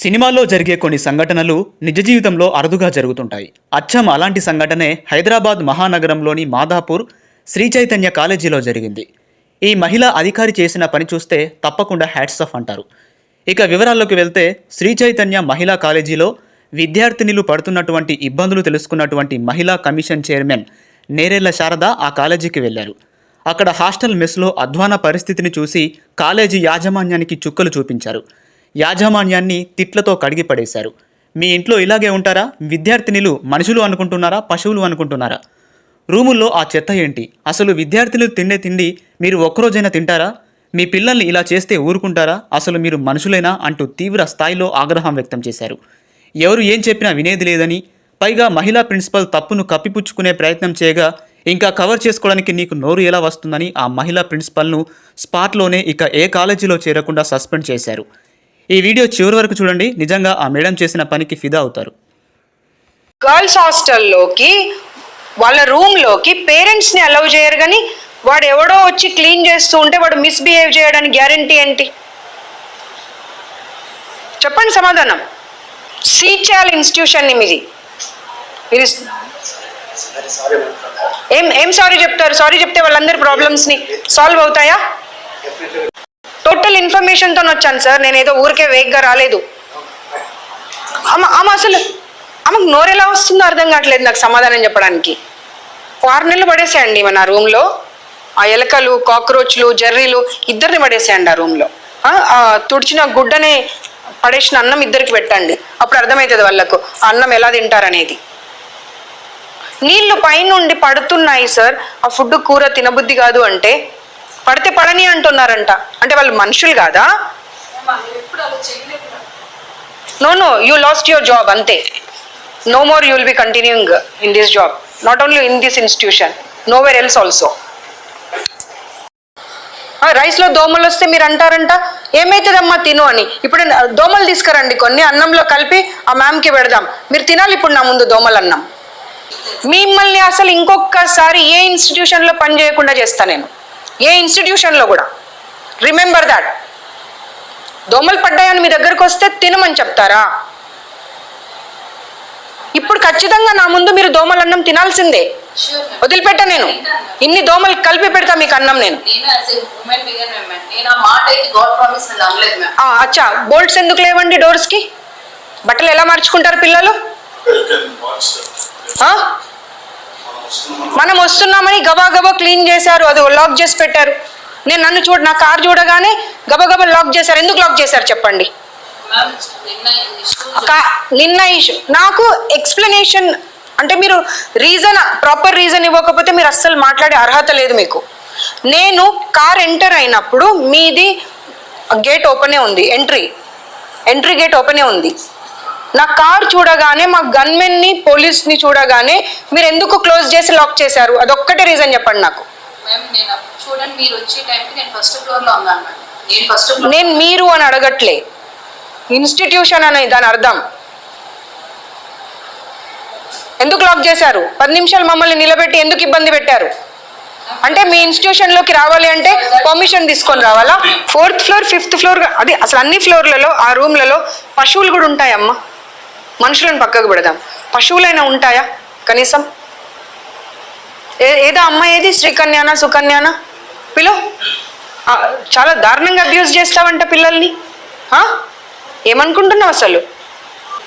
సినిమాల్లో జరిగే కొన్ని సంఘటనలు నిజ జీవితంలో అరుదుగా జరుగుతుంటాయి. అచ్చం అలాంటి సంఘటనే హైదరాబాద్ మహానగరంలోని మాదాపూర్ శ్రీ చైతన్య కాలేజీలో జరిగింది. ఈ మహిళా అధికారి చేసిన పని చూస్తే తప్పకుండా హ్యాట్స్ ఆఫ్ అంటారు. ఇక వివరాల్లోకి వెళ్తే శ్రీ చైతన్య మహిళా కాలేజీలో విద్యార్థినులు పడుతున్నటువంటి ఇబ్బందులు తెలుసుకున్నటువంటి మహిళా కమిషన్ చైర్మన్ నేరెళ్ల శారద ఆ కాలేజీకి వెళ్లారు. అక్కడ హాస్టల్ మెస్లో అధ్వాన పరిస్థితిని చూసి కాలేజీ యాజమాన్యానికి చుక్కలు చూపించారు. యాజమాన్యాన్ని తిట్లతో కడిగి పడేశారు. మీ ఇంట్లో ఇలాగే ఉంటారా? విద్యార్థినులు మనుషులు అనుకుంటున్నారా, పశువులు అనుకుంటున్నారా? రూముల్లో ఆ చెత్త ఏంటి? అసలు విద్యార్థులు తిండే తిండి మీరు ఒక్కరోజైనా తింటారా? మీ పిల్లల్ని ఇలా చేస్తే ఊరుకుంటారా? అసలు మీరు మనుషులేనా అంటూ తీవ్ర స్థాయిలో ఆగ్రహం వ్యక్తం చేశారు. ఎవరు ఏం చెప్పినా వినేది లేదని, పైగా మహిళా ప్రిన్సిపల్ తప్పును కప్పిపుచ్చుకునే ప్రయత్నం చేయగా ఇంకా కవర్ చేసుకోవడానికి నీకు నోరు ఎలా వస్తుందని ఆ మహిళా ప్రిన్సిపల్ను స్పాట్లోనే ఇక ఏ కాలేజీలో చేరకుండా సస్పెండ్ చేశారు. ఈ వీడియో చివరి వరకు చూడండి. నిజంగా ఆ మేడం చేసిన పనికి ఫిదా అవుతారు. గర్ల్స్ హాస్టల్లోకి వాళ్ళ రూమ్లోకి పేరెంట్స్ని అలౌ చేయరు, కానీ వాడు ఎవడో వచ్చి క్లీన్ చేస్తూ ఉంటే వాడు మిస్బిహేవ్ చేయడానికి గ్యారంటీ ఏంటి? చెప్పండి సమాధానం. సీట్ చేయాలి ఇన్స్టిట్యూషన్ని. మీరు ఏం సారీ చెప్తారు? సారీ చెప్తే వాళ్ళందరి ప్రాబ్లమ్స్ని సాల్వ్ అవుతాయా? టోటల్ ఇన్ఫర్మేషన్తో వచ్చాను సార్, నేను ఏదో ఊరికే వేగ్గా రాలేదు. ఆమె అసలు ఆమెకు నోరెలా వస్తుందో అర్థం కావట్లేదు నాకు సమాధానం చెప్పడానికి. 6 నెలలు పడేసేయండి మన రూమ్లో. ఆ ఎలకలు, కాక్రోచ్లు, జర్రీలు ఇద్దరిని పడేసేయండి ఆ రూమ్లో. తుడిచిన గుడ్డనే పడేసిన అన్నం ఇద్దరికి పెట్టండి, అప్పుడు అర్థమవుతుంది వాళ్ళకు ఆ అన్నం ఎలా తింటారనేది. నీళ్లు పైనుండి పడుతున్నాయి సార్, ఆ ఫుడ్ కూర తినబుద్ధి కాదు అంటే పడితే పడని అంటున్నారంట. అంటే వాళ్ళు మనుషులు కాదా? No, you lost your job అంతే. No more you will be continuing in this job, not only in this institution, nowhere else also. రైస్లో దోమలు వస్తే మీరు అంటారంట ఏమవుతుందమ్మా తిను అని. ఇప్పుడు దోమలు తీసుకురండి కొన్ని, అన్నంలో కలిపి ఆ మ్యామ్కి పెడదాం, మీరు తినాలి ఇప్పుడు నా ముందు దోమలు అన్నం. మిమ్మల్ని అసలు ఇంకొకసారి ఏ ఇన్స్టిట్యూషన్లో పని చేయకుండా చేస్తా నేను, ఏ ఇన్స్టిట్యూషన్లో కూడా. Remember that. దోమలు పడ్డాయని మీ దగ్గరకు వస్తే తినమని చెప్తారా? ఇప్పుడు ఖచ్చితంగా నా ముందు మీరు దోమలు అన్నం తినాల్సిందే, వదిలిపెట్టా నేను. ఇన్ని దోమలు కలిపి పెడతా మీకు అన్నం నేను. అచ్చా, బోల్ట్స్ ఎందుకు లేవండి డోర్స్కి? బట్టలు ఎలా మార్చుకుంటారు పిల్లలు? మనం వస్తున్నామని గబా గబా క్లీన్ చేశారు, అది లాక్ చేసి పెట్టారు. నా కార్ చూడగానే గబగబా లాక్ చేశారు. ఎందుకు లాక్ చేశారు చెప్పండి? నిన్న ఇష్యూ నాకు ఎక్స్ప్లెనేషన్ అంటే మీరు ప్రాపర్ రీజన్ ఇవ్వకపోతే మీరు అస్సలు మాట్లాడే అర్హత లేదు మీకు. నేను కార్ ఎంటర్ అయినప్పుడు మీది గేట్ ఓపెనే ఉంది, ఎంట్రీ గేట్ ఓపెనే ఉంది. నా కార్ చూడగానే మా గన్మెన్ని, పోలీస్ని చూడగానే మీరు ఎందుకు క్లోజ్ చేసి లాక్ చేశారు? అదొక్కటే రీజన్ చెప్పండి నాకు. నేను మీరు అని అడగట్లే, ఇన్స్టిట్యూషన్ అని దాని అర్థం. ఎందుకు లాక్ చేశారు? 10 నిమిషాలు మమ్మల్ని నిలబెట్టి ఎందుకు ఇబ్బంది పెట్టారు? అంటే మీ ఇన్స్టిట్యూషన్లోకి రావాలి అంటే పర్మిషన్ తీసుకొని రావాలా? 4th ఫ్లోర్ 5th ఫ్లోర్, అది అసలు అన్ని ఫ్లోర్లలో ఆ రూమ్లలో పశువులు కూడా ఉంటాయమ్మా. మనుషులను పక్కకు పెడదాం, పశువులైనా ఉంటాయా కనీసం? ఏదో అమ్మాయి ఏది శ్రీకన్యానా సుకన్యానా పిలు, చాలా దారుణంగా అబ్యూజ్ చేస్తావంట పిల్లల్ని. ఏమనుకుంటున్నావు అసలు?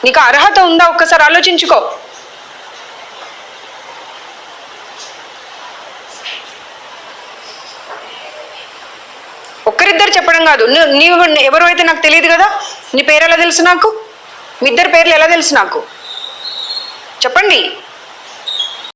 నీకు అర్హత ఉందా? ఒక్కసారి ఆలోచించుకో. ఒక్కరిద్దరు చెప్పడం కాదు, నీవు ఎవరు అయితే నాకు తెలియదు కదా. నీ పేరు ఎలా తెలుసు నాకు? మీ ఇద్దరు పేర్లు ఎలా తెలుసు నాకు? చెప్పండి.